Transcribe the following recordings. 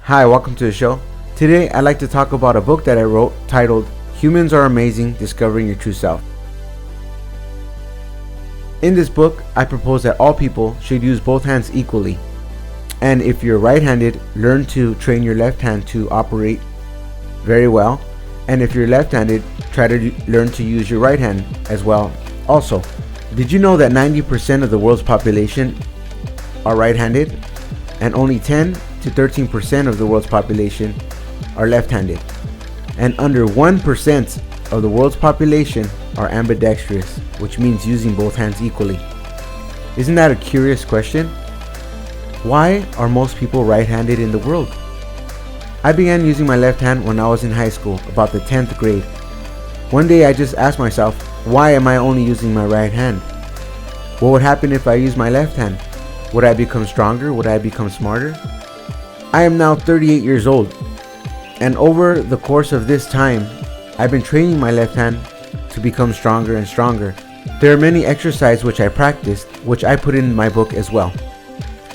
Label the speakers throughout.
Speaker 1: Hi, welcome to the show. Today I'd like to talk about a book that I wrote titled Humans Are Amazing, Discovering Your True Self. In this book, I propose that all people should use both hands equally. And if you're right-handed, learn to train your left hand to operate very well. And if you're left-handed, try to learn to use your right hand as well. Also, did you know that 90% of the world's population are right-handed? And only 10 to 13% of the world's population are left-handed. And under 1% of the world's population are ambidextrous, which means using both hands equally. Isn't that a curious question? Why are most people right-handed in the world? I began using my left hand when I was in high school, about the 10th grade. One day I just asked myself, why am I only using my right hand? What would happen if I used my left hand? Would I become stronger? Would I become smarter? I am now 38 years old, and over the course of this time, I've been training my left hand to become stronger and stronger. There are many exercises which I practiced, which I put in my book as well,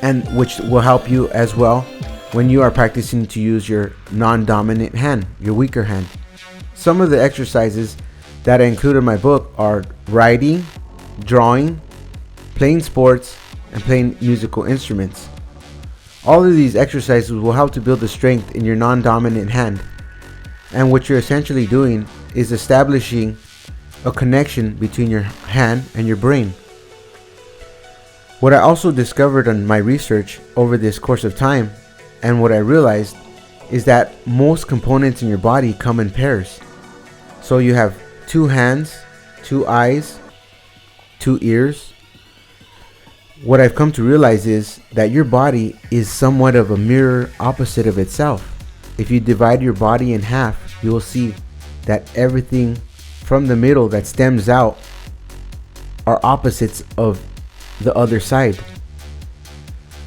Speaker 1: and which will help you as well when you are practicing to use your non-dominant hand, your weaker hand. Some of the exercises that I include in my book are writing, drawing, playing sports, and playing musical instruments. All of these exercises will help to build the strength in your non-dominant hand. And what you're essentially doing is establishing a connection between your hand and your brain. What I also discovered in my research over this course of time, and what I realized, is that most components in your body come in pairs. So you have 2 hands, 2 eyes, 2 ears. What I've come to realize is that your body is somewhat of a mirror opposite of itself. If you divide your body in half, you will see that everything from the middle that stems out are opposites of the other side.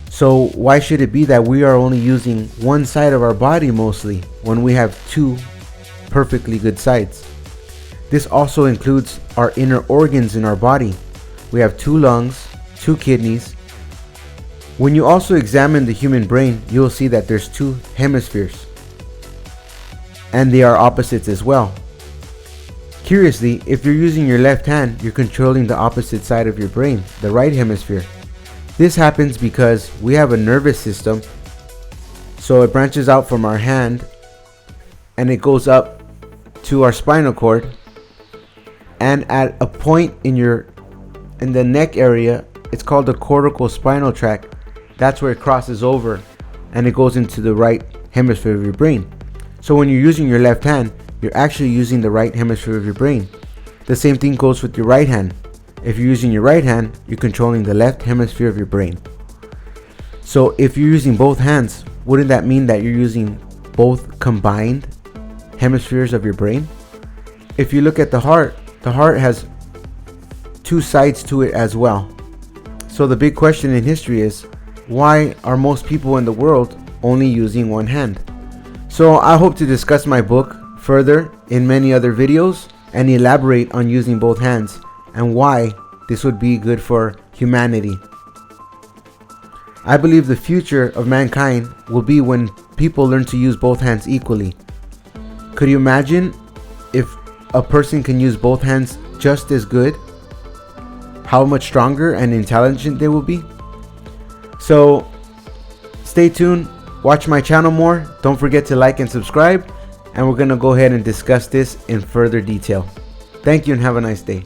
Speaker 1: So why should it be that we are only using one side of our body mostly when we have 2 perfectly good sides? This also includes our inner organs in our body. We have 2 lungs, 2 kidneys. When you also examine the human brain, you will see that there's 2 hemispheres, and they are opposites as well. Curiously, if you're using your left hand, you're controlling the opposite side of your brain, the right hemisphere. This happens because we have a nervous system, so it branches out from our hand and it goes up to our spinal cord, and at a point in the neck area, it's called the cortical spinal tract. That's where it crosses over and it goes into the right hemisphere of your brain. So when you're using your left hand, you're actually using the right hemisphere of your brain. The same thing goes with your right hand. If you're using your right hand, you're controlling the left hemisphere of your brain. So if you're using both hands, wouldn't that mean that you're using both combined hemispheres of your brain? If you look at the heart has 2 sides to it as well. So the big question in history is, why are most people in the world only using one hand? So I hope to discuss my book further in many other videos and elaborate on using both hands and why this would be good for humanity. I believe the future of mankind will be when people learn to use both hands equally. Could you imagine if a person can use both hands just as good? How much stronger and intelligent they will be? So stay tuned, watch my channel more, don't forget to like and subscribe, and we're gonna go ahead and discuss this in further detail. Thank you and have a nice day.